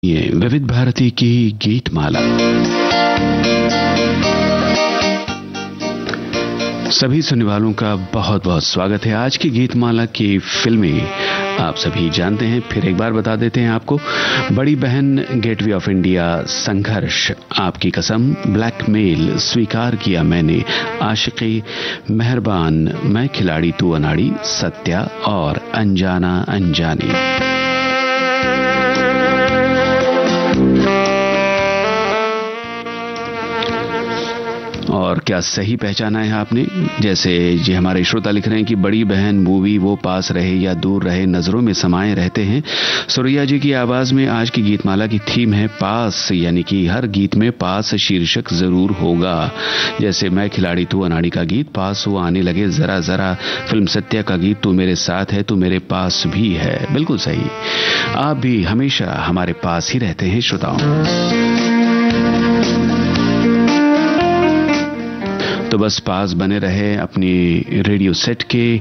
ये विविध भारती की गीतमाला। सभी सुनने वालों का बहुत बहुत स्वागत है। आज की गीतमाला की फिल्में आप सभी जानते हैं, फिर एक बार बता देते हैं आपको। बड़ी बहन, गेटवे ऑफ इंडिया, संघर्ष, आपकी कसम, ब्लैकमेल, स्वीकार किया मैंने, आशिकी, मेहरबान, मैं खिलाड़ी तू अनाड़ी, सत्या और अनजाना अनजानी। और क्या सही पहचाना है आपने? जैसे जी हमारे श्रोता लिख रहे हैं कि बड़ी बहन मूवी वो पास रहे या दूर रहे, नजरों में समाये रहते हैं। सुरैया जी की आवाज में आज की गीतमाला की थीम है पास, यानी कि हर गीत में पास शीर्षक जरूर होगा। जैसे मैं खिलाड़ी तू अनाड़ी का गीत, पास वो आने लगे जरा जरा, फिल्म सत्या का गीत तू मेरे साथ है तू मेरे पास भी है। बिल्कुल सही, आप भी हमेशा हमारे पास ही रहते हैं श्रोताओं। तो बस पास बने रहे अपनी रेडियो सेट के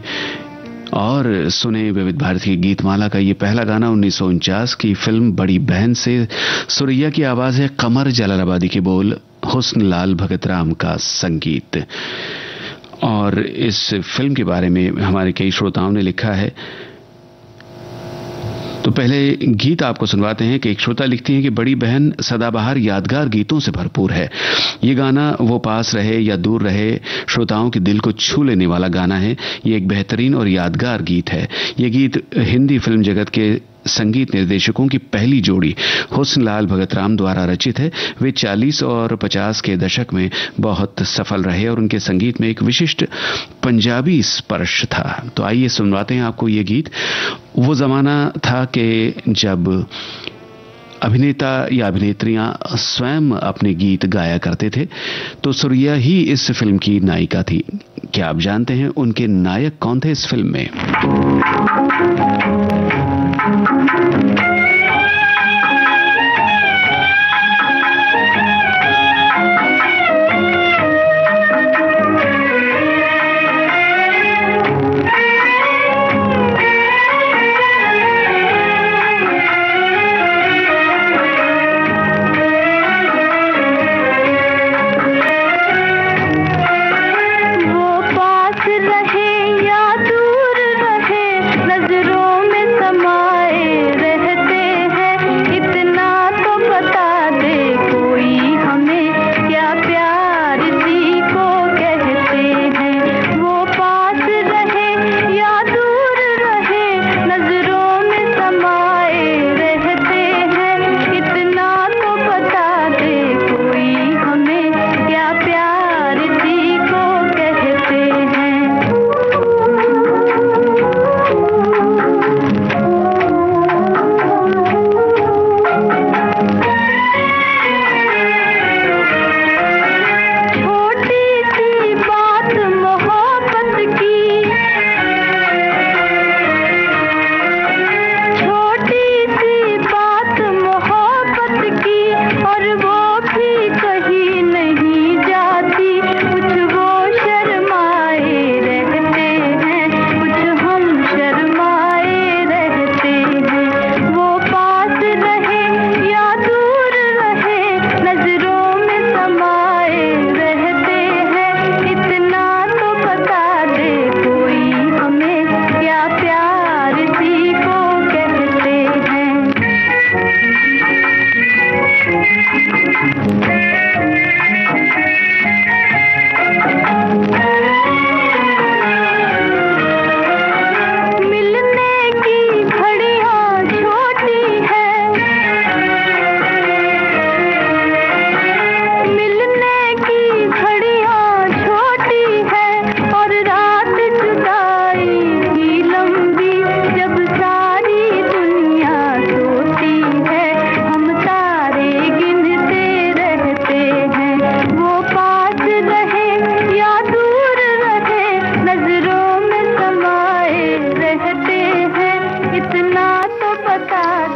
और सुने विविध भारती की गीतमाला का ये पहला गाना 1949 की फिल्म बड़ी बहन से। सुरैया की आवाज है, कमर जलालाबादी के बोल, हुस्न लाल भगतराम का संगीत। और इस फिल्म के बारे में हमारे कई श्रोताओं ने लिखा है। तो पहले गीत आपको सुनवाते हैं कि एक श्रोता लिखती है कि बड़ी बहन सदाबहार यादगार गीतों से भरपूर है। ये गाना वो पास रहे या दूर रहे, श्रोताओं के दिल को छू लेने वाला गाना है। ये एक बेहतरीन और यादगार गीत है। ये गीत हिंदी फिल्म जगत के संगीत निर्देशकों की पहली जोड़ी हुस्न लाल भगतराम द्वारा रचित है। वे 40 और 50 के दशक में बहुत सफल रहे और उनके संगीत में एक विशिष्ट पंजाबी स्पर्श था। तो आइए सुनवाते हैं आपको ये गीत। वो जमाना था कि जब अभिनेता या अभिनेत्रियां स्वयं अपने गीत गाया करते थे, तो सुरैया ही इस फिल्म की नायिका थी। क्या आप जानते हैं उनके नायक कौन थे इस फिल्म में?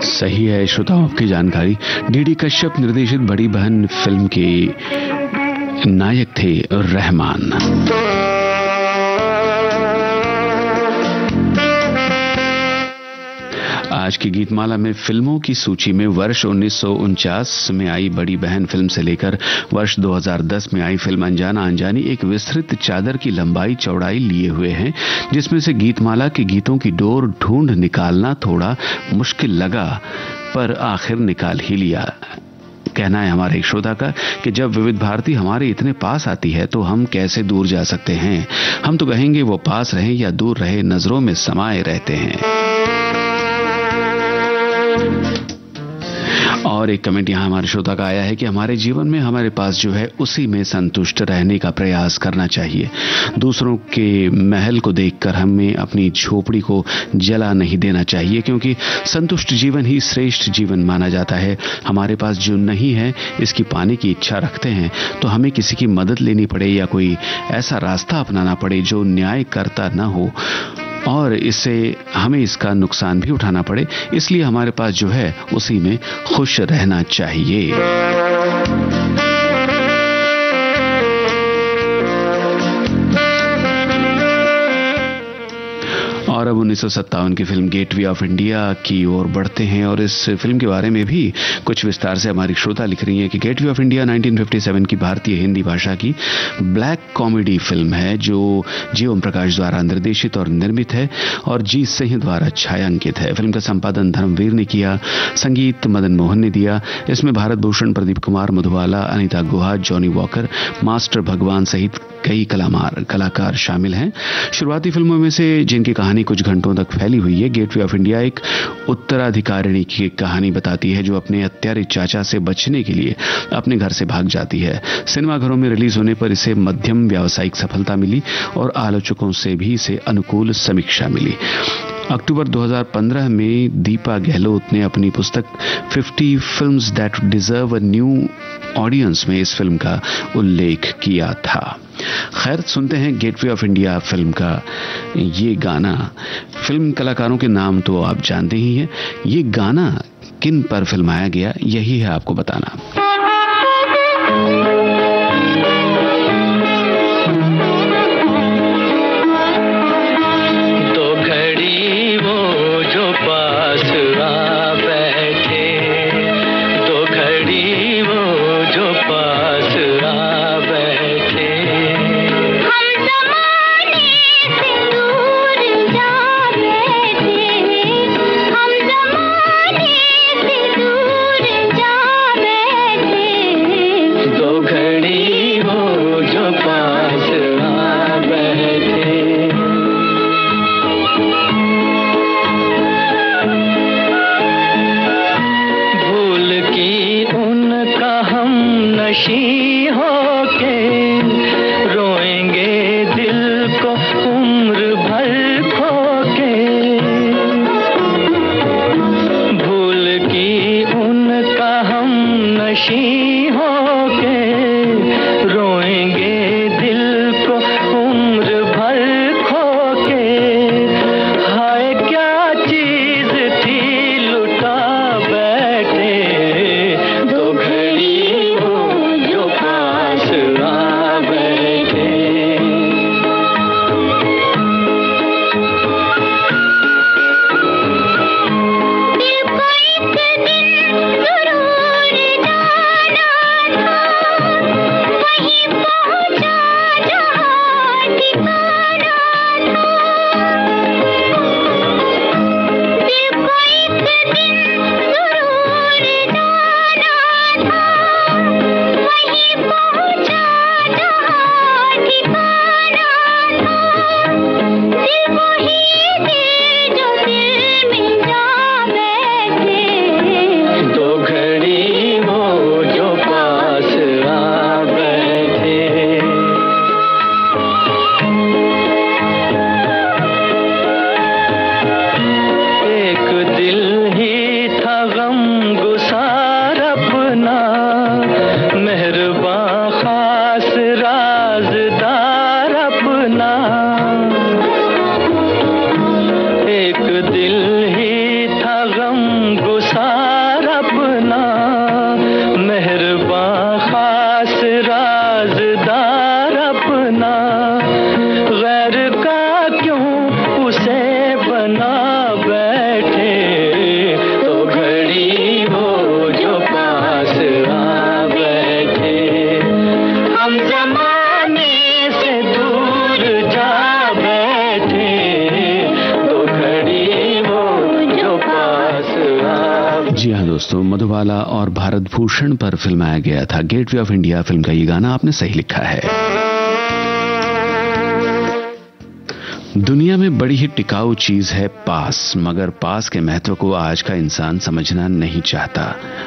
सही है श्रोताओं की जानकारी। डीडी कश्यप निर्देशित बड़ी बहन फिल्म के नायक थे रहमान। आज की गीतमाला में फिल्मों की सूची में वर्ष 1949 में आई बड़ी बहन फिल्म से लेकर वर्ष 2010 में आई फिल्म अनजाना अनजानी एक विस्तृत चादर की लंबाई चौड़ाई लिए हुए हैं, जिसमें से गीतमाला के गीतों की डोर ढूंढ निकालना थोड़ा मुश्किल लगा, पर आखिर निकाल ही लिया। कहना है हमारे एक श्रोता का कि जब विविध भारती हमारे इतने पास आती है तो हम कैसे दूर जा सकते हैं। हम तो कहेंगे वो पास रहे या दूर रहे, नजरों में समाये रहते हैं। और एक कमेंट यहां हमारे श्रोता का आया है कि हमारे जीवन में हमारे पास जो है उसी में संतुष्ट रहने का प्रयास करना चाहिए। दूसरों के महल को देखकर हमें अपनी झोपड़ी को जला नहीं देना चाहिए, क्योंकि संतुष्ट जीवन ही श्रेष्ठ जीवन माना जाता है। हमारे पास जो नहीं है इसकी पाने की इच्छा रखते हैं तो हमें किसी की मदद लेनी पड़े या कोई ऐसा रास्ता अपनाना पड़े जो न्याय करता न हो और इससे हमें इसका नुकसान भी उठाना पड़े, इसलिए हमारे पास जो है उसी में खुश रहना चाहिए। और अब 1957 की फिल्म गेटवे ऑफ इंडिया की ओर बढ़ते हैं और इस फिल्म के बारे में भी कुछ विस्तार से हमारी श्रोता लिख रही हैं कि गेटवे ऑफ इंडिया 1957 की भारतीय हिंदी भाषा की ब्लैक कॉमेडी फिल्म है जो जी ओम प्रकाश द्वारा निर्देशित और निर्मित है और जी सिंह द्वारा छायांकित है। फिल्म का संपादन धर्मवीर ने किया, संगीत मदन मोहन ने दिया। इसमें भारत भूषण, प्रदीप कुमार, मधुबाला, अनीता गुहा, जॉनी वॉकर, मास्टर भगवान सहित कई कलाकार शामिल हैं। शुरुआती फिल्मों में से जिनकी कहानी कुछ घंटों तक फैली हुई है, गेटवे ऑफ इंडिया एक उत्तराधिकारिणी की कहानी बताती है जो अपने हत्यारे चाचा से बचने के लिए अपने घर से भाग जाती है। सिनेमाघरों में रिलीज होने पर इसे मध्यम व्यावसायिक सफलता मिली और आलोचकों से भी इसे अनुकूल समीक्षा मिली। अक्टूबर 2015 में दीपा गहलोत ने अपनी पुस्तक 50 films that deserve a new audience में इस फिल्म का उल्लेख किया था। खैर, सुनते हैं गेटवे ऑफ इंडिया फिल्म का ये गाना। फिल्म कलाकारों के नाम तो आप जानते ही हैं, ये गाना किन पर फिल्माया गया यही है आपको बताना। मधुबाला और भारत भूषण पर फिल्माया गया था। गेटवे ऑफ इंडिया फिल्म का ये गाना आपने सही लिखा है। दुनिया में बड़ी ही टिकाऊ चीज है पास, मगर पास के महत्व को आज का इंसान समझना नहीं चाहता।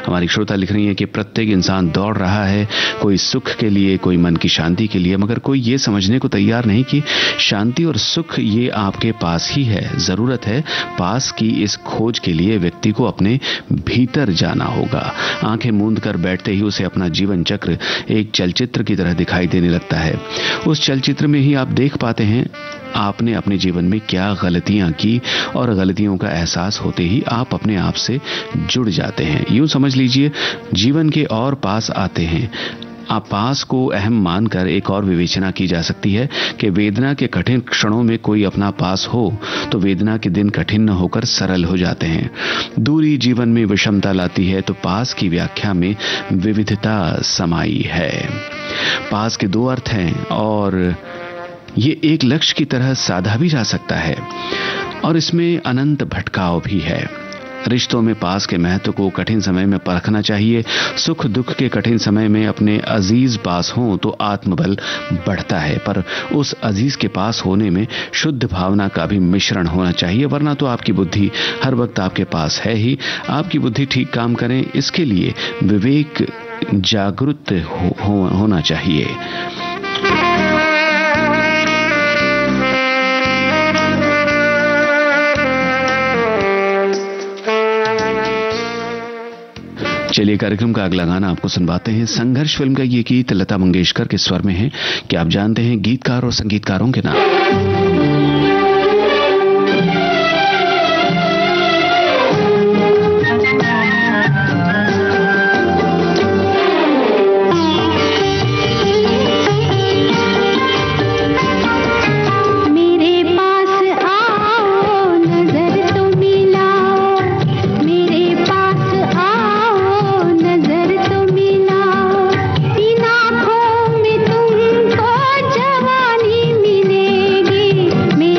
हमारी श्रोता लिख रही है कि प्रत्येक इंसान दौड़ रहा है, कोई सुख के लिए, कोई मन की शांति के लिए, मगर कोई ये समझने को तैयार नहीं कि शांति और सुख ये आपके पास ही है। जरूरत है पास की इस खोज के लिए व्यक्ति को अपने भीतर जाना होगा। आंखें मूंद कर बैठते ही उसे अपना जीवन चक्र एक चलचित्र की तरह दिखाई देने लगता है। उस चलचित्र में ही आप देख पाते हैं आपने अपने जीवन में क्या गलतियां की, और गलतियों का एहसास होते ही आप अपने आप से जुड़ जाते हैं। यूं समझ लीजिए जीवन के और पास आते हैं। आप पास को अहम मानकर एक और विवेचना की जा सकती है कि वेदना के कठिन क्षणों में कोई अपना पास हो तो वेदना के दिन कठिन न होकर सरल हो जाते हैं। दूरी जीवन में विषमता लाती है तो पास की व्याख्या में विविधता समाई है। पास के दो अर्थ हैं और ये एक लक्ष्य की तरह साधा भी जा सकता है और इसमें अनंत भटकाव भी है। रिश्तों में पास के महत्व को कठिन समय में परखना चाहिए। सुख दुख के कठिन समय में अपने अजीज पास हों तो आत्मबल बढ़ता है, पर उस अजीज के पास होने में शुद्ध भावना का भी मिश्रण होना चाहिए, वरना तो आपकी बुद्धि हर वक्त आपके पास है ही। आपकी बुद्धि ठीक काम करें, इसके लिए विवेक जागरूक होना चाहिए। चलिए कार्यक्रम का अगला गाना आपको सुनवाते हैं। संघर्ष फिल्म का ये गीत लता मंगेशकर के स्वर में है। क्या आप जानते हैं गीतकार और संगीतकारों के नाम? में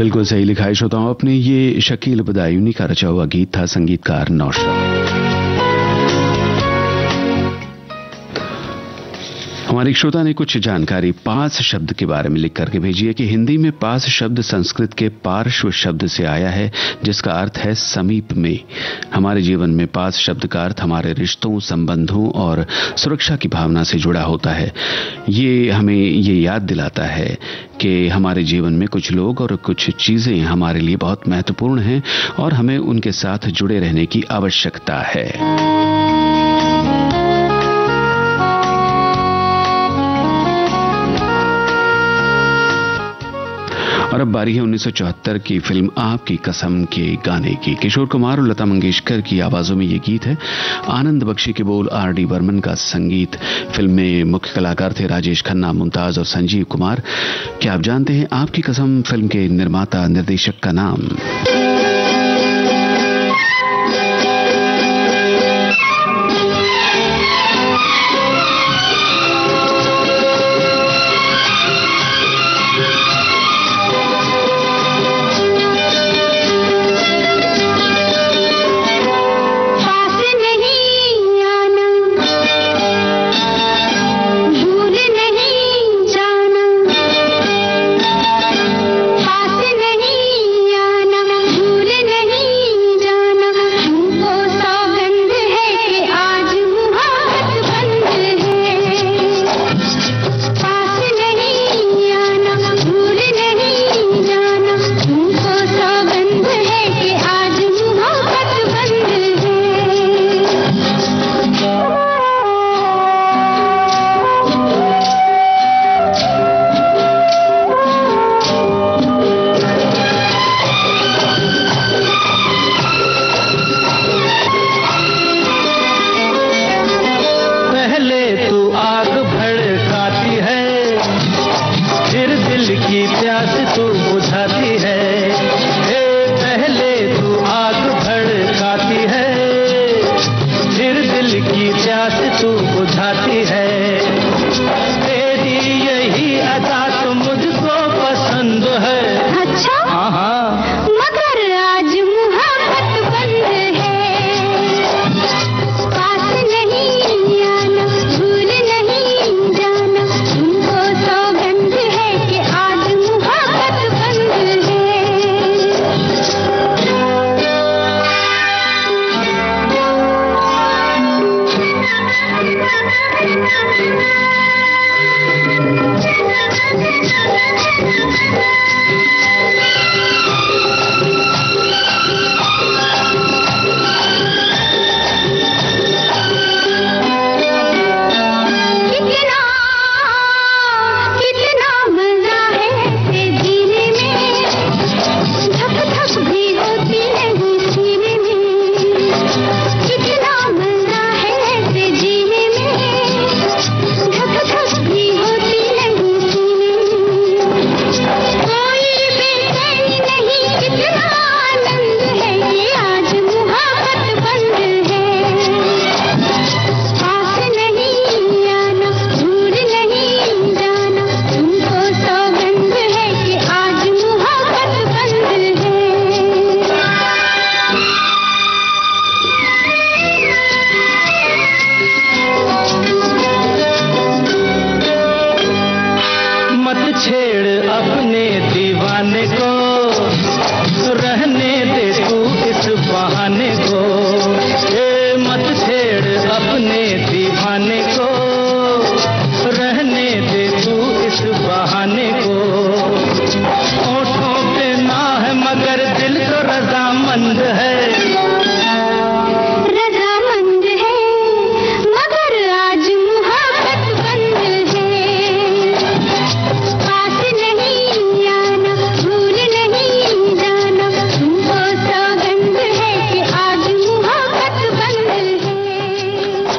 बिल्कुल सही लिखा है श्रोताओं आपने। ये शकील बदायूनी का रचा हुआ गीत था, संगीतकार नौशाद। हमारे श्रोता ने कुछ जानकारी पास शब्द के बारे में लिख करके भेजी है कि हिंदी में पास शब्द संस्कृत के पार्श्व शब्द से आया है, जिसका अर्थ है समीप में। हमारे जीवन में पास शब्द का अर्थ हमारे रिश्तों, संबंधों और सुरक्षा की भावना से जुड़ा होता है। ये हमें ये याद दिलाता है कि हमारे जीवन में कुछ लोग और कुछ चीजें हमारे लिए बहुत महत्वपूर्ण हैं और हमें उनके साथ जुड़े रहने की आवश्यकता है। और अब बारी है 1974 की फिल्म आपकी कसम के गाने की। किशोर कुमार और लता मंगेशकर की आवाजों में ये गीत है। आनंद बख्शी के बोल, आर.डी. बर्मन का संगीत। फिल्म में मुख्य कलाकार थे राजेश खन्ना, मुमताज और संजीव कुमार। क्या आप जानते हैं आपकी कसम फिल्म के निर्माता निर्देशक का नाम?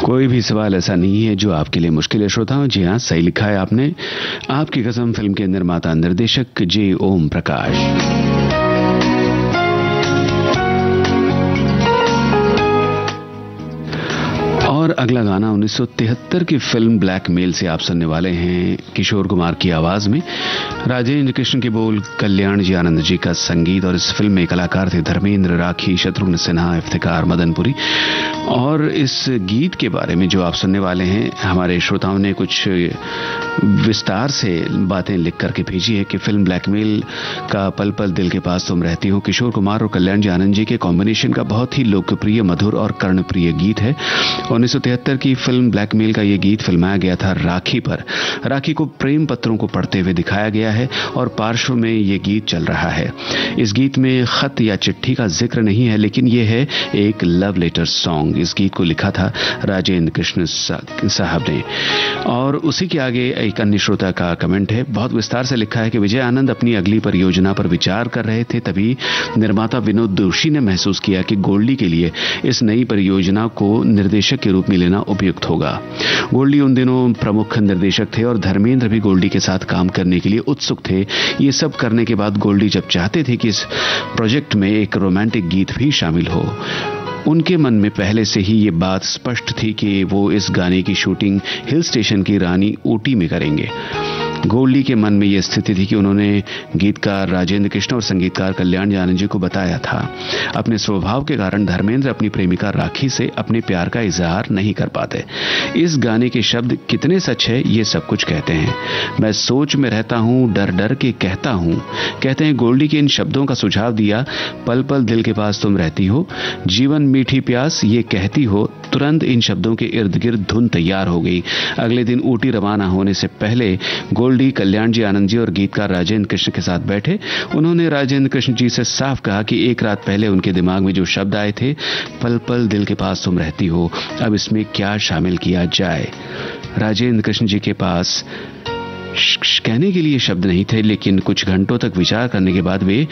कोई भी सवाल ऐसा नहीं है जो आपके लिए मुश्किल है श्रोताओं। जी हाँ, सही लिखा है आपने। आपकी कसम फिल्म के निर्माता निर्देशक जे ओम प्रकाश। और अगला गाना 1973 की फिल्म ब्लैकमेल से आप सुनने वाले हैं किशोर कुमार की आवाज में। राजेंद्र कृष्ण के बोल, कल्याण जी आनंद जी का संगीत, और इस फिल्म में कलाकार थे धर्मेंद्र, राखी, शत्रुघ्न सिन्हा, इफ्तिकार, मदनपुरी। और इस गीत के बारे में जो आप सुनने वाले हैं, हमारे श्रोताओं ने कुछ विस्तार से बातें लिख करके भेजी है कि फिल्म ब्लैकमेल का पल पल दिल के पास तुम रहती हो किशोर कुमार और कल्याण जी आनंद जी के कॉम्बिनेशन का बहुत ही लोकप्रिय, मधुर और कर्णप्रिय गीत है। 1973 की फिल्म ब्लैकमेल का यह गीत फिल्माया गया था राखी पर। राखी को प्रेम पत्रों को पढ़ते हुए दिखाया गया है और पार्श्व में यह गीत चल रहा है। इस गीत में खत या चिट्ठी का जिक्र नहीं है, लेकिन यह है एक लव लेटर सॉन्ग। इस गीत को लिखा था राजेंद्र कृष्ण साहब ने। और उसी के आगे एक अन्य श्रोता का कमेंट है, बहुत विस्तार से लिखा है कि विजय आनंद अपनी अगली परियोजना पर विचार कर रहे थे, तभी निर्माता विनोद दोषी ने महसूस किया कि गोल्डी के लिए इस नई परियोजना को निर्देशक के रूप में लेना उपयुक्त होगा। गोल्डी उन दिनों प्रमुख निर्देशक थे और धर्मेंद्र भी गोल्डी के साथ काम करने के लिए उत्सुक थे। ये सब करने के बाद गोल्डी जब चाहते थे कि इस प्रोजेक्ट में एक रोमांटिक गीत भी शामिल हो, उनके मन में पहले से ही ये बात स्पष्ट थी कि वो इस गाने की शूटिंग हिल स्टेशन की रानी ऊटी में करेंगे। गोल्डी के मन में यह स्थिति थी कि उन्होंने गीतकार राजेंद्र कृष्ण और संगीतकार कल्याण जी आनंद जी को बताया था। अपने स्वभाव के कारण धर्मेंद्र अपनी प्रेमिका राखी से अपने प्यार का इजहार नहीं कर पाते। इस गाने के शब्द कितने सच है ये सब कुछ कहते हैं। मैं सोच में रहता हूं, डर डर के कहता हूं, कहते हैं गोल्डी के इन शब्दों का सुझाव दिया। पल पल दिल के पास तुम रहती हो, जीवन मीठी प्यास ये कहती हो। तुरंत इन शब्दों के इर्द गिर्द धुन तैयार हो गई। अगले दिन ऊटी रवाना होने से पहले गोल्डी कल्याण जी आनंद जी और गीतकार राजेंद्र कृष्ण के साथ बैठे। उन्होंने राजेंद्र कृष्ण जी से साफ कहा कि एक रात पहले उनके दिमाग में जो शब्द आए थे, पल पल दिल के पास तुम रहती हो, अब इसमें क्या शामिल किया जाए। राजेंद्र कृष्ण जी के पास कहने के लिए शब्द नहीं थे, लेकिन कुछ घंटों तक विचार करने के बाद वे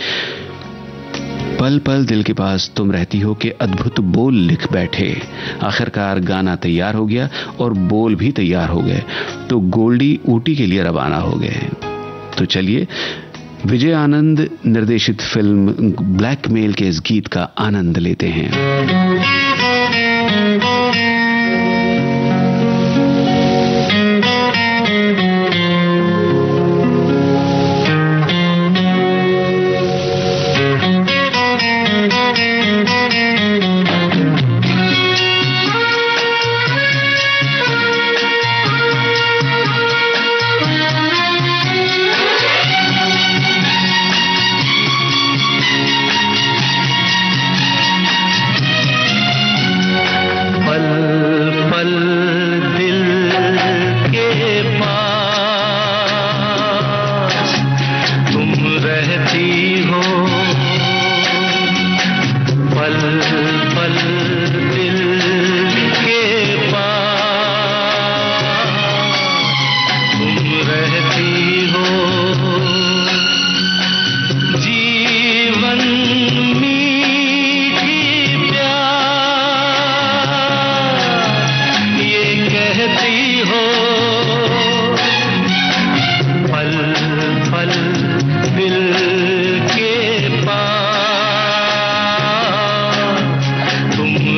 पल पल दिल के पास तुम रहती हो के अद्भुत बोल लिख बैठे। आखिरकार गाना तैयार हो गया और बोल भी तैयार हो गए, तो गोल्डी ऊटी के लिए रवाना हो गए। तो चलिए विजय आनंद निर्देशित फिल्म ब्लैकमेल के इस गीत का आनंद लेते हैं।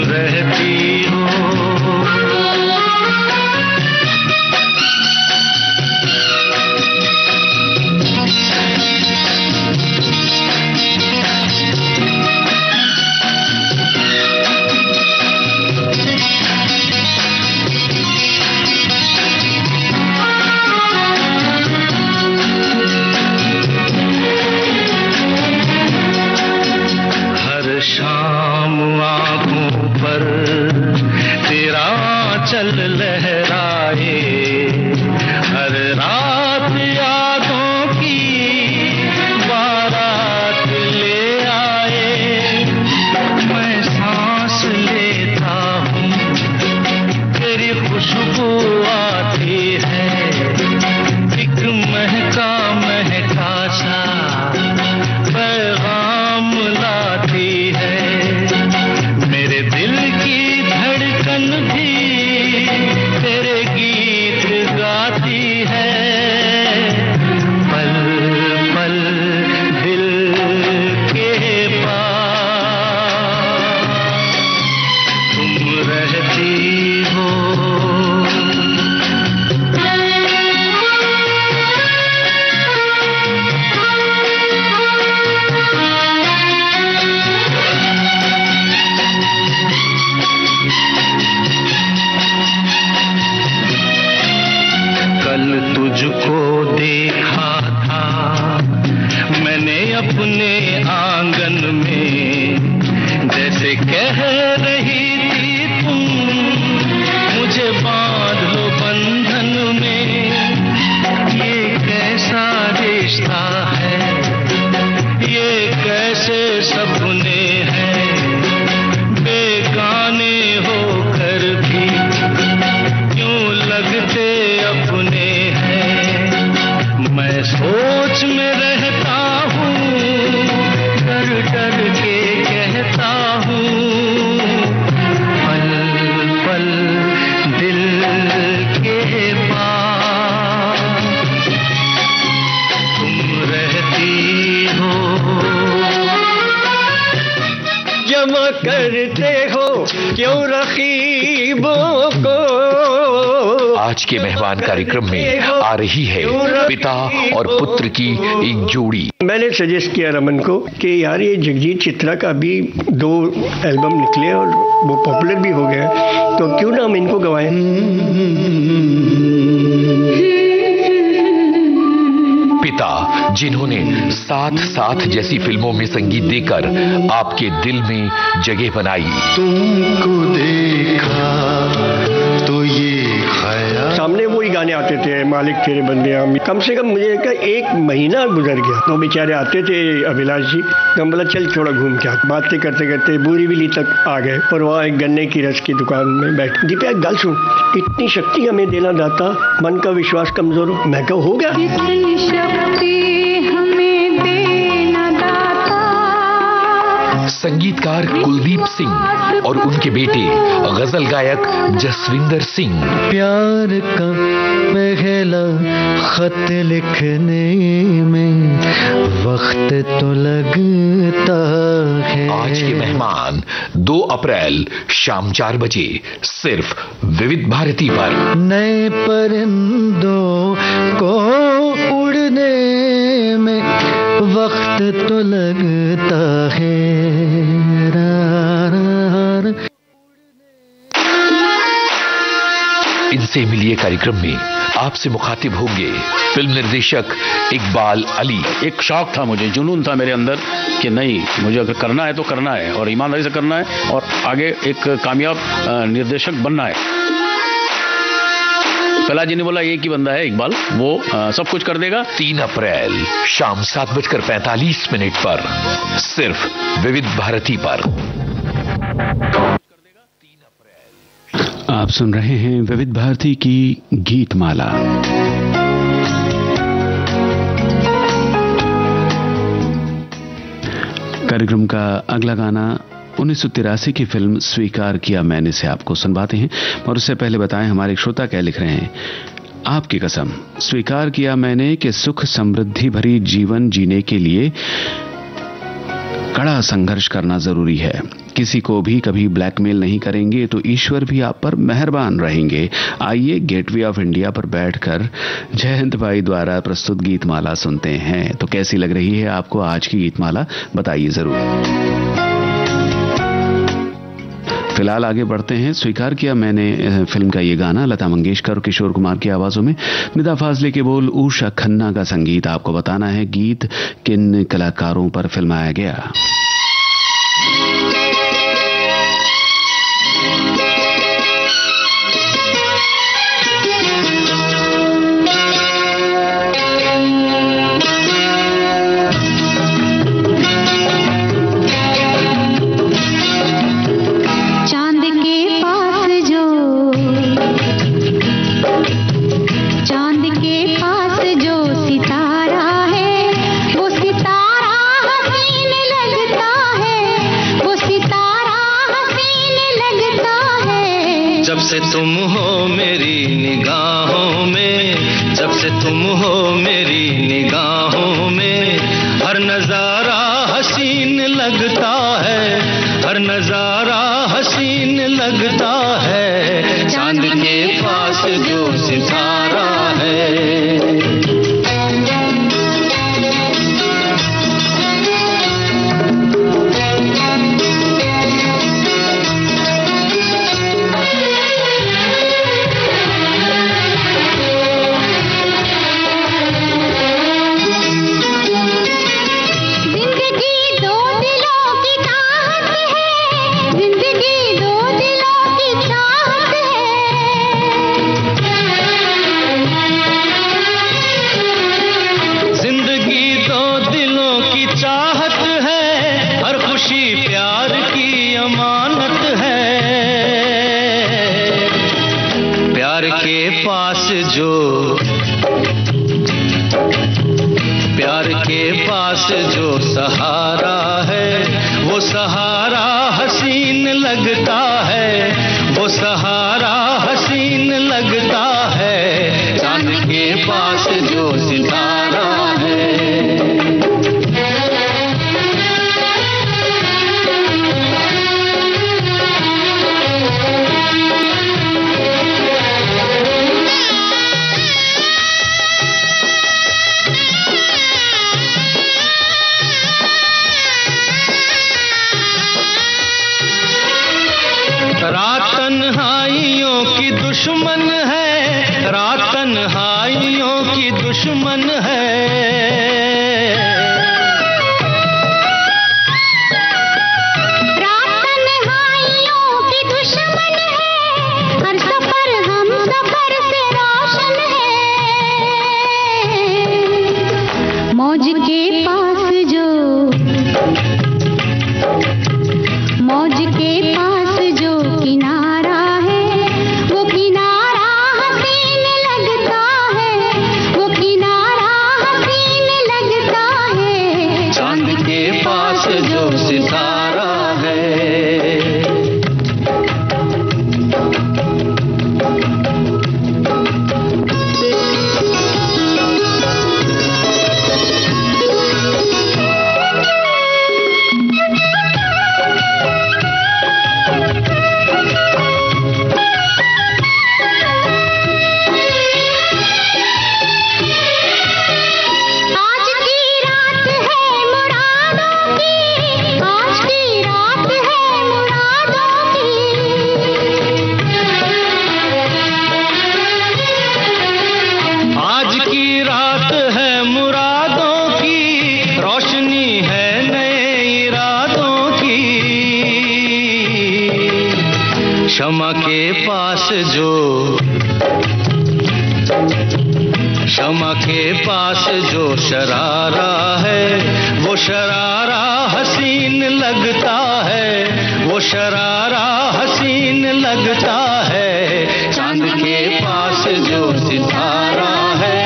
रहती आंगन में, जैसे कह रही थी तुम मुझे बांध लो बंधन में। ये कैसा रिश्ता है, ये कैसे सपने हैं, बेगाने होकर भी क्यों लगते अपने हैं। मैं सोच में रहता हूँ, डर डर के कहता हूँ, पल पल दिल के पास तुम रहती हो। जमा करते हो क्यों रकीबों को। आज के मेहमान कार्यक्रम में आ रही है पिता और पुत्र की एक जोड़ी। मैंने सजेस्ट किया रमन को कि यार ये जगजीत चित्रा का भी 2 एल्बम निकले और वो पॉपुलर भी हो गया, तो क्यों ना हम इनको गवाएं। पिता जिन्होंने साथ साथ जैसी फिल्मों में संगीत देकर आपके दिल में जगह बनाई। तुमको देखा तो ये सामने वही गाने आते थे, मालिक तेरे बंदे हम। कम से कम मुझे का 1 महीना गुजर गया। तो बेचारे आते थे अभिलाष जी, तो हम बोला चल थोड़ा घूम के आ। बातें करते करते बोरीवली तक आ गए और वहाँ एक गन्ने की रस की दुकान में बैठ। दीपा एक गल सुन, इतनी शक्ति हमें देना दाता, मन का विश्वास कमजोर हो। मैं कहा हो गया। संगीतकार कुलदीप सिंह और उनके बेटे गजल गायक जसविंदर सिंह। प्यार का पहला खत लिखने में वक्त तो लगता है। आज के मेहमान 2 अप्रैल शाम 4 बजे सिर्फ विविध भारती पर। नए परिंदों को उड़ने में वक्त तो लगता है। इनसे मिलिए कार्यक्रम में आपसे मुखातिब होंगे फिल्म निर्देशक इकबाल अली। एक शौक था मुझे, जुनून था मेरे अंदर कि नहीं, मुझे अगर करना है तो करना है और ईमानदारी से करना है और आगे एक कामयाब निर्देशक बनना है। कला जी ने बोला एक ही बंदा है इकबाल, वो सब कुछ कर देगा। 3 अप्रैल शाम 7:45 पर सिर्फ विविध भारती पर। आप सुन रहे हैं विविध भारती की गीतमाला। कार्यक्रम का अगला गाना 1983 की फिल्म स्वीकार किया मैंने से आपको सुनवाते हैं। और उससे पहले बताएं हमारे श्रोता क्या लिख रहे हैं। आपकी कसम, स्वीकार किया मैंने कि सुख समृद्धि भरी जीवन जीने के लिए कड़ा संघर्ष करना जरूरी है। किसी को भी कभी ब्लैकमेल नहीं करेंगे तो ईश्वर भी आप पर मेहरबान रहेंगे। आइए गेटवे ऑफ इंडिया पर बैठकर जयंत भाई द्वारा प्रस्तुत गीतमाला सुनते हैं। तो कैसी लग रही है आपको आज की गीतमाला, बताइए जरूर। फिलहाल आगे बढ़ते हैं। स्वीकार किया मैंने फिल्म का ये गाना लता मंगेशकर और किशोर कुमार की आवाजों में, निदा फाजले के बोल, उषा खन्ना का संगीत। आपको बताना है गीत किन कलाकारों पर फिल्माया गया। से तुम हो मेरी निगाहों में, जब से तुम हो मेरी निगाहों में, हर नजारा हसीन लगता है, हर नजारा हसीन लगता है। चांद के पास जो सितारा है, जिंदगी चाहत है, हर खुशी प्यार की अमानत है। प्यार के पास जो, प्यार के पास जो सहारा है, वो सहारा हसीन लगता है, वो सहारा हसीन लगता है। चांद के पास जो सितारा है। रात तन्हाइयों की दुश्मन है, रात तन्हाइयों की दुश्मन है। रात तन्हाइयों की दुश्मन है, हर सफर हम सफर से रोशन है। मौज के पास जो, मौज के पास जो किनारा है, वो किनारा हसीन लगता है, वो किनारा हसीन लगता है। चांद के पास जो सितारा है। क्षमा के पास जो, क्षमा के पास जो शरारा है, वो शरारा हसीन लगता है, वो शरारा हसीन लगता है। चांद के पास जो सितारा है,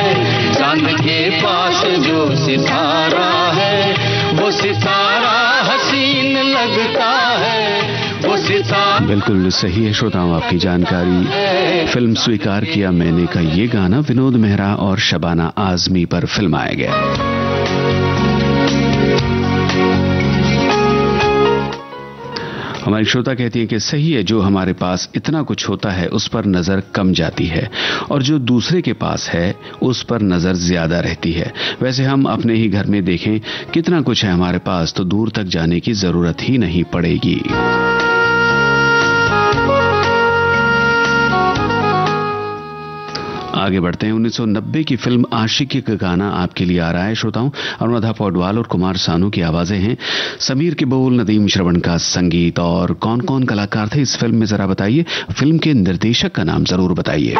चांद के पास जो सितारा है, वो सितारा हसीन लगता है, वो सितारा। बिल्कुल सही है श्रोताओं, आपकी जानकारी। फिल्म स्वीकार किया मैंने का ये गाना विनोद मेहरा और शबाना आजमी पर फिल्माया गया। हमारी श्रोता कहती है कि सही है, जो हमारे पास इतना कुछ होता है उस पर नजर कम जाती है, और जो दूसरे के पास है उस पर नजर ज्यादा रहती है। वैसे हम अपने ही घर में देखें, कितना कुछ है हमारे पास तो दूर तक जाने की जरूरत ही नहीं पड़ेगी। आगे बढ़ते हैं। 1990 की फिल्म आशिकी का गाना आपके लिए आ रहा है श्रोताओं। अनुराधा पौडवाल और कुमार सानू की आवाजें हैं, समीर के बोल, नदीम श्रवण का संगीत। और कौन कौन कलाकार थे इस फिल्म में जरा बताइए, फिल्म के निर्देशक का नाम जरूर बताइए।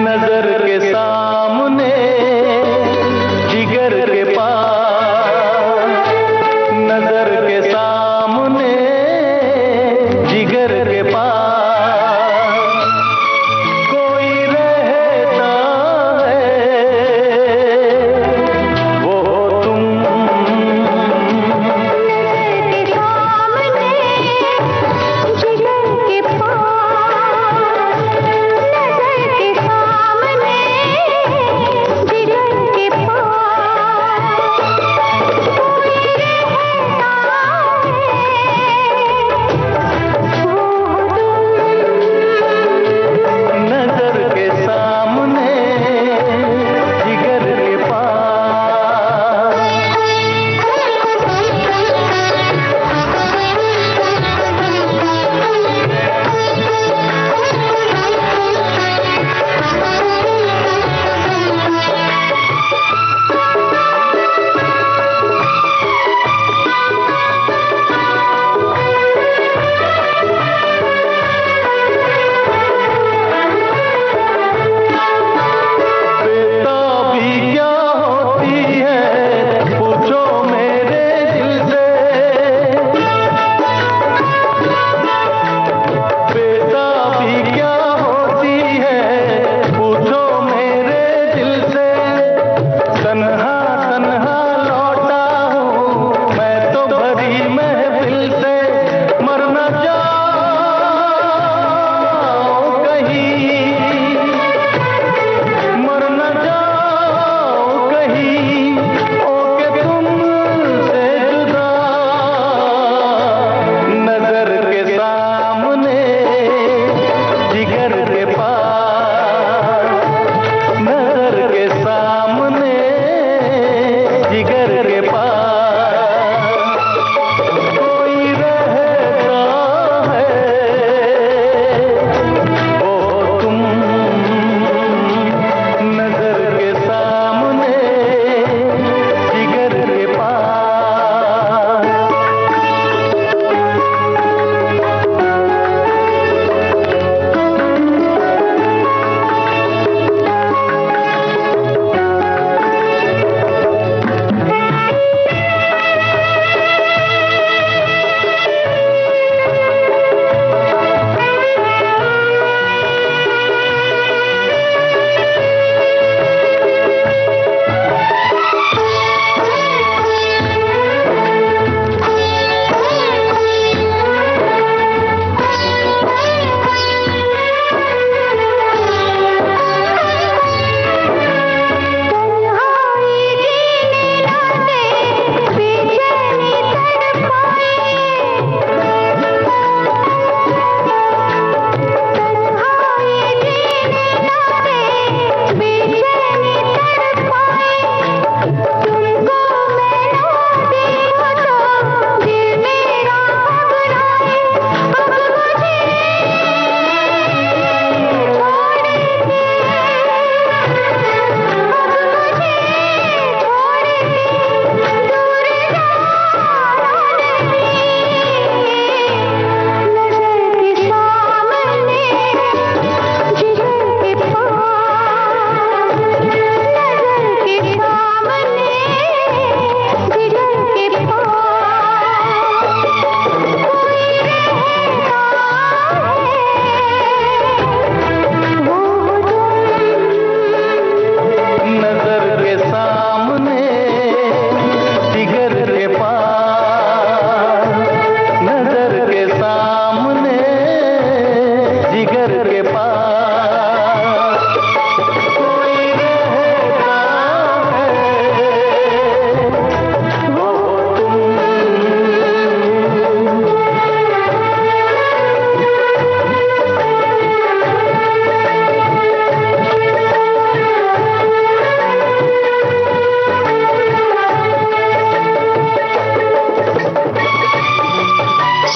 नजर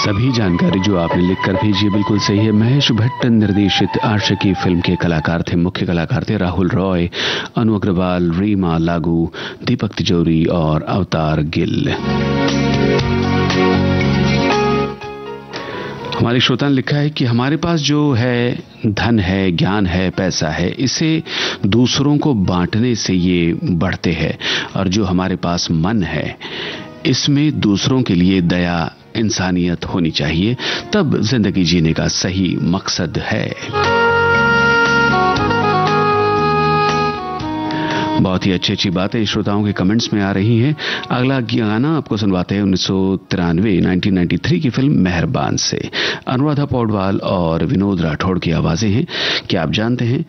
सभी जानकारी जो आपने लिखकर भेजी बिल्कुल सही है। महेश भट्ट निर्देशित आशिकी फिल्म के कलाकार थे, मुख्य कलाकार थे राहुल रॉय, अनु अग्रवाल, रीमा लागू, दीपक तिजोरी और अवतार गिल। हमारे श्रोता ने लिखा है कि हमारे पास जो है धन है, ज्ञान है, पैसा है, इसे दूसरों को बांटने से ये बढ़ते हैं, और जो हमारे पास मन है इसमें दूसरों के लिए दया, इंसानियत होनी चाहिए, तब जिंदगी जीने का सही मकसद है। बहुत ही अच्छी बातें श्रोताओं के कमेंट्स में आ रही हैं। अगला गाना आपको सुनवाते हैं 1993 की फिल्म मेहरबान से। अनुराधा पौडवाल और विनोद राठौड़ की आवाजें हैं। क्या आप जानते हैं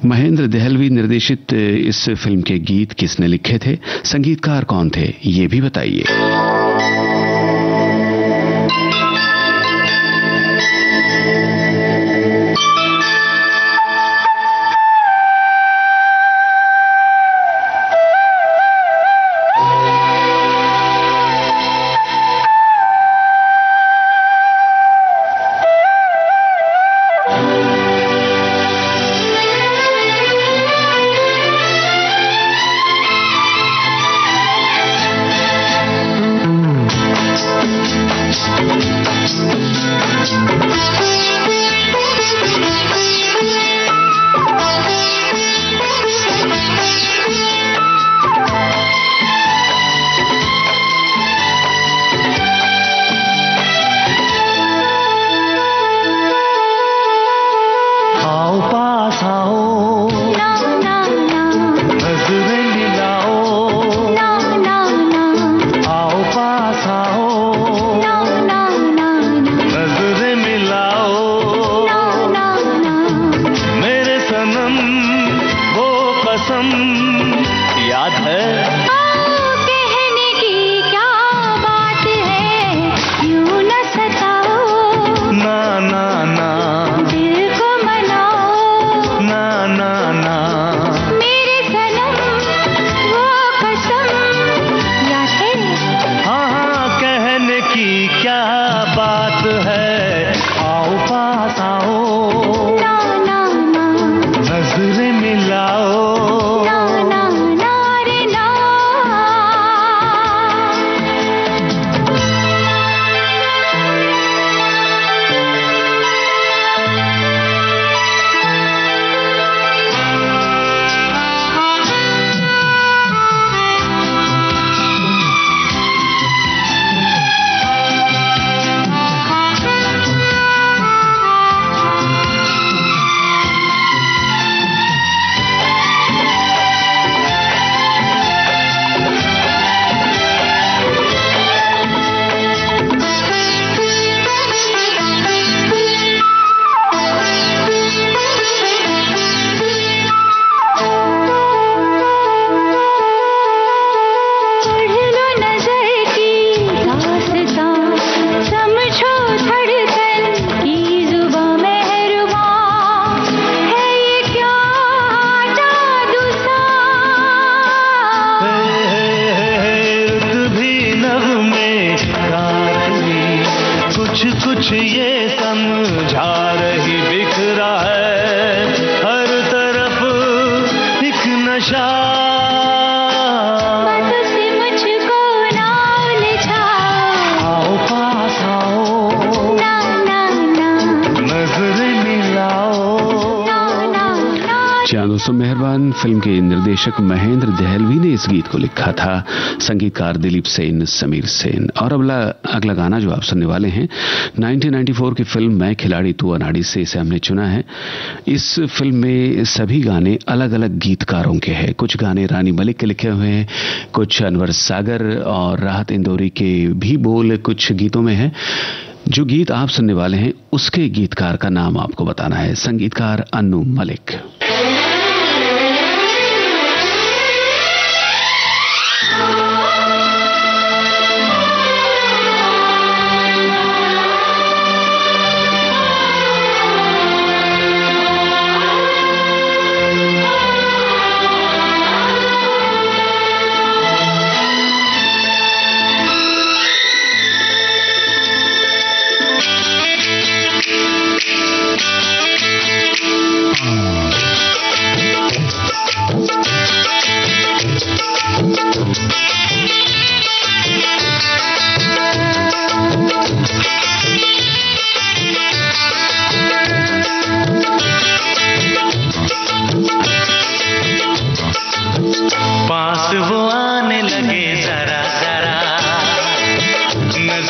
महेंद्र देहलवी निर्देशित इस फिल्म के गीत किसने लिखे थे? संगीतकार कौन थे, ये भी बताइए। दोस्तों, मेहरबान फिल्म के निर्देशक महेंद्र देहलवी ने इस गीत को लिखा था, संगीतकार दिलीप सेन, समीर सेन। और अगला गाना जो आप सुनने वाले हैं 1994 की फिल्म मैं खिलाड़ी तू अनाड़ी से, इसे हमने चुना है। इस फिल्म में सभी गाने अलग अलग गीतकारों के हैं। कुछ गाने रानी मलिक के लिखे हुए हैं, कुछ अनवर सागर और राहत इंदौरी के भी बोल कुछ गीतों में है। जो गीत आप सुनने वाले हैं उसके गीतकार का नाम आपको बताना है। संगीतकार अनु मलिक।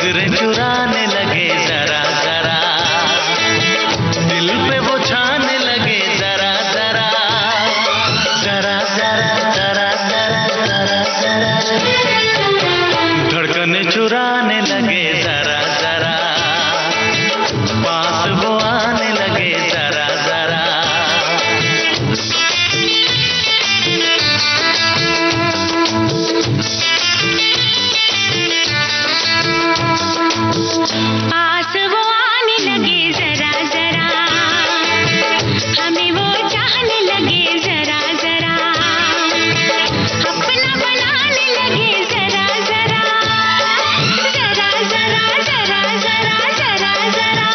नजरें चुराने लगे जरा जरा, दिल पे वो छाने लगे जरा जरा, जरा जरा जरा जरा जरा जरा, धड़कने चुराने लगे जरा जरा, पास वो आने लगे जरा जरा। पास वो आने लगे जरा जरा, हमें वो चाहने लगे जरा जरा, अपना बनाने लगे जरा जरा, जरा जरा जरा जरा जरा जरा,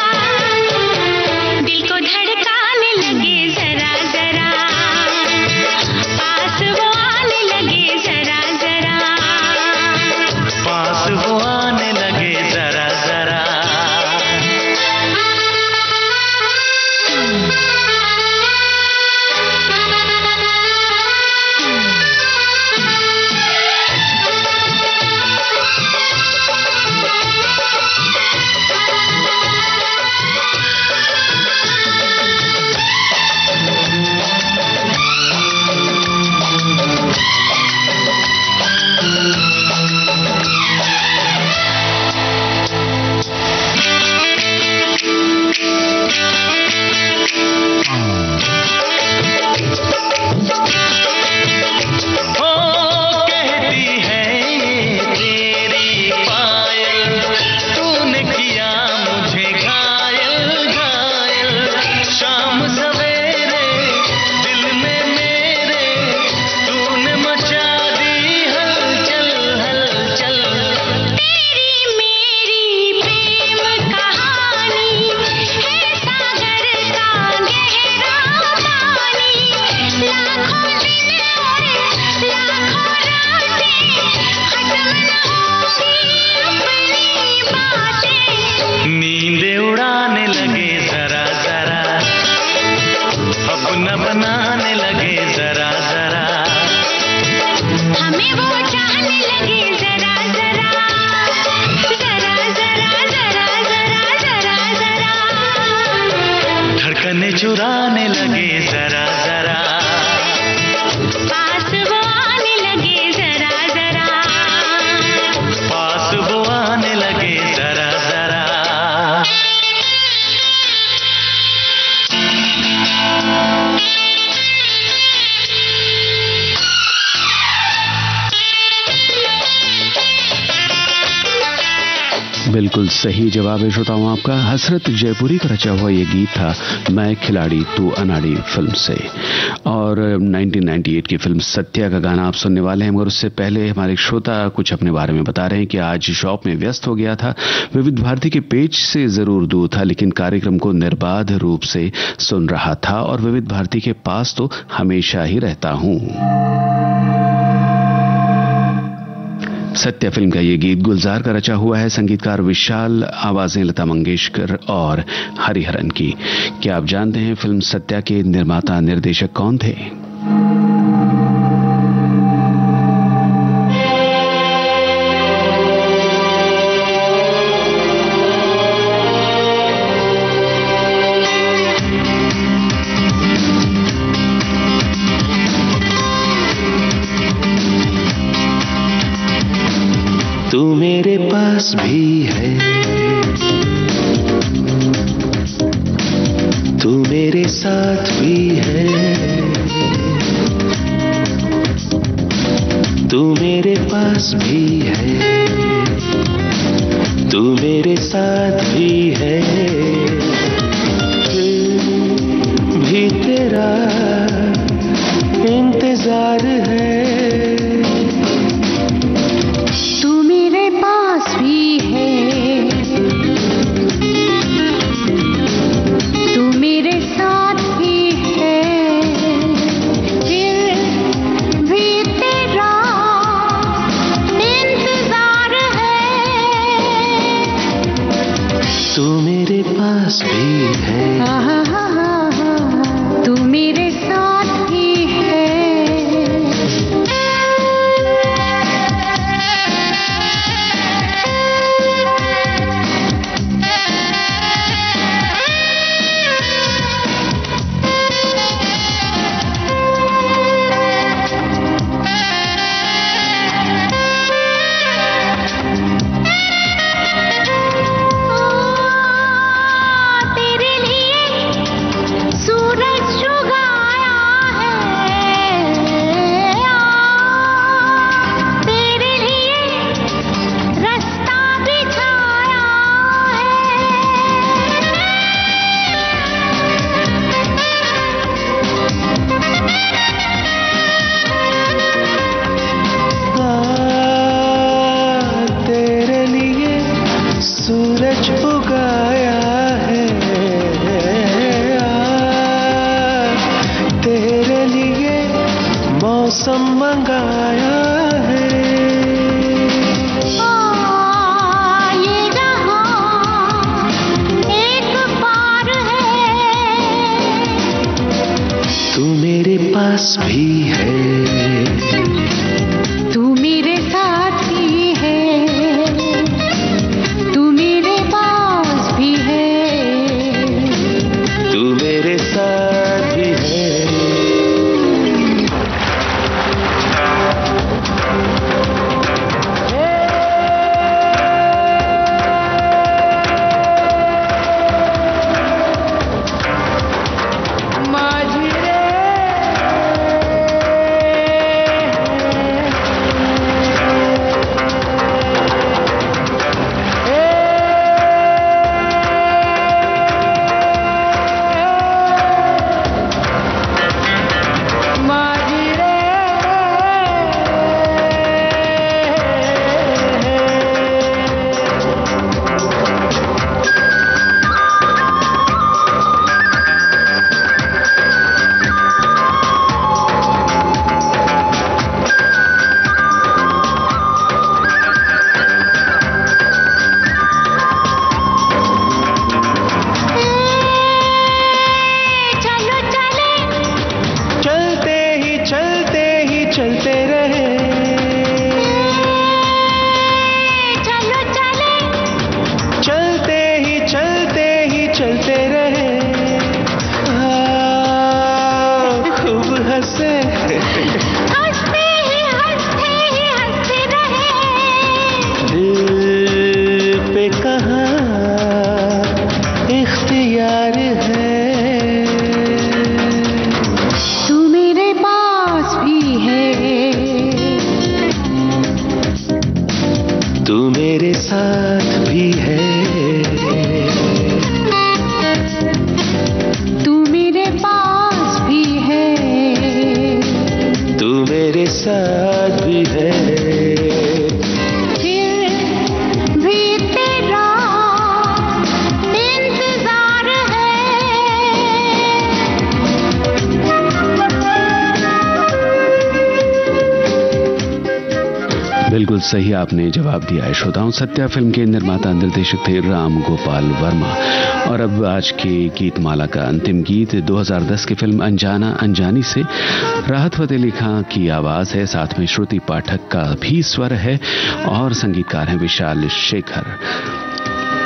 दिल को धड़काने लगे जरा जरा, पास वो आने लगे जरा जरा, पास वो आने लगे जरा जरा। नींदे उड़ाने लगे जरा जरा, अपना बनाने लगे जरा जरा, हमें वो चाहने लगे जरा जरा, जरा जरा जरा जरा जरा जरा, धड़कने चुराने लगे जरा जरा, पास वो आने लगे जरा जरा, पास वो आने लगे जरा जरा। बिल्कुल सही जवाब है श्रोताओं आपका। हसरत जयपुरी का रचा हुआ ये गीत था मैं खिलाड़ी तू अनाड़ी फिल्म से, और 1998 की फिल्म सत्या का गाना आप सुनने वाले हैं। मगर उससे पहले हमारे श्रोता कुछ अपने बारे में बता रहे हैं कि आज शॉप में व्यस्त हो गया था, विविध भारती के पेज से जरूर दूर था लेकिन कार्यक्रम को निर्बाध रूप से सुन रहा था और विविध भारती के पास तो हमेशा ही रहता हूं। सत्या फिल्म का ये गीत गुलजार का रचा हुआ है, संगीतकार विशाल, आवाजें लता मंगेशकर और हरिहरन की। क्या आप जानते हैं फिल्म सत्या के निर्माता निर्देशक कौन थे? तू मेरे पास भी है, तू मेरे साथ भी है, तू मेरे पास भी है, तू मेरे साथ भी है, फिर भी तेरा इंतजार है। तू मेरे पास भी है, तू मेरे साथ ही है। सूरज उगाया है, तेरे लिए मौसम मंगाया है। ये जहां एक पार है, तू मेरे पास भी है, तू मेरे साथी है, तू मेरे पास भी है, तू मेरे साथ भी है। चलते रहे, चलो चले, चलते ही चलते रहे, खूब हंसे, हंसते ही हंसते रहे, दिल पे कहाँ इख्तियार है। तू मेरे पास भी है, तू मेरे साथ भी है, तू मेरे पास भी है, तू मेरे साथ भी है। फिर भी तेरा इंतजार है। बिल्कुल सही आपने जवाब दिया है श्रोताओं। सत्या फिल्म के निर्माता निर्देशक थे राम गोपाल वर्मा। और अब आज की गीतमाला का अंतिम गीत 2010 की फिल्म अनजाना अनजानी से राहत फतेह अली खां की आवाज है, साथ में श्रुति पाठक का भी स्वर है और संगीतकार हैं विशाल शेखर।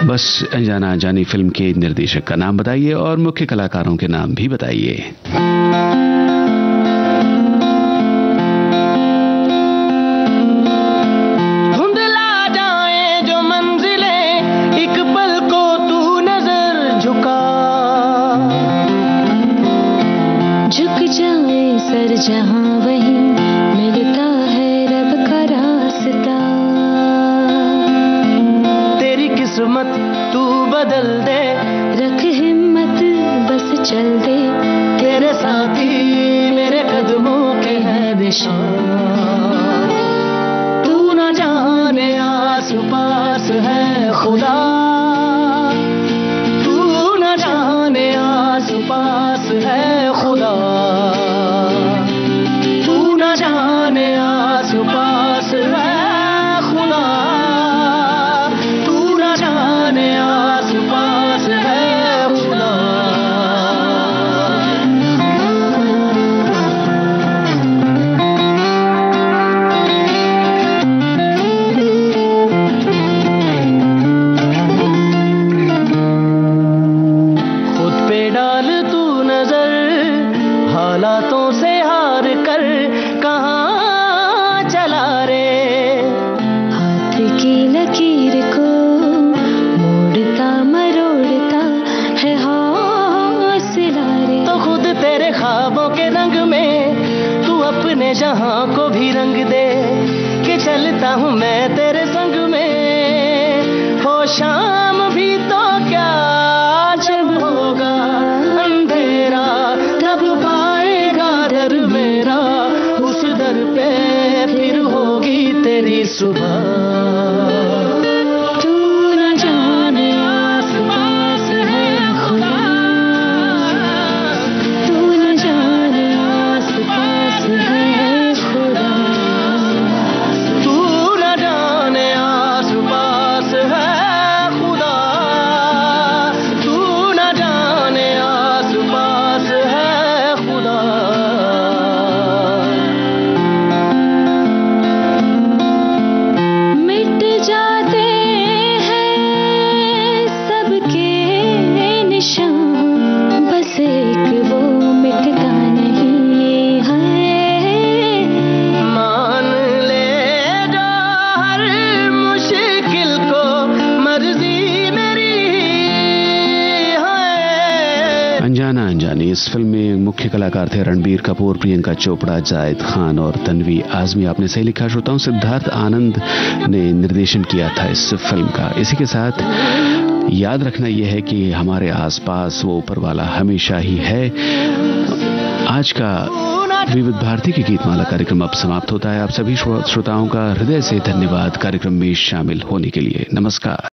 बस अनजाना अनजानी फिल्म के निर्देशक का नाम बताइए और मुख्य कलाकारों के नाम भी बताइए। सर जहां वहीं मिलता है रब का रास्ता, तेरी किस्मत तू बदल दे, रख हिम्मत बस चल दे, तेरे साथी मेरे कदमों के है निशान, तू न जाने आस पास है खुदा, तू न जाने आस पास है खुदा, जाने आस पास है खुदा, तू न जाने आस पास है खुदा। खुद पे डाल तू नजर, हालातों से हार कर कहाँ चला रे, हाथ की लकीर को मोड़ता मरोड़ता है हौसला रे, तो खुद तेरे ख्वाबों के रंग में तू अपने जहां को भी रंग दे, कि चलता हूँ मैं तेरे संग में, हो शाम भी तो क्या जब होगा अंधेरा, तब पाएगा दर मेरा, उस दर पे फिर होगी तेरी सुबह, तू न जाने इस फिल्म में मुख्य कलाकार थे रणबीर कपूर, प्रियंका चोपड़ा, जायद खान और तन्वी आजमी। आपने सही लिखा श्रोताओं। सिद्धार्थ आनंद ने निर्देशन किया था इस फिल्म का। इसी के साथ याद रखना यह है कि हमारे आसपास वो ऊपर वाला हमेशा ही है। आज का विविध भारती की गीतमाला कार्यक्रम अब समाप्त होता है। आप सभी श्रोताओं का हृदय से धन्यवाद कार्यक्रम में शामिल होने के लिए। नमस्कार।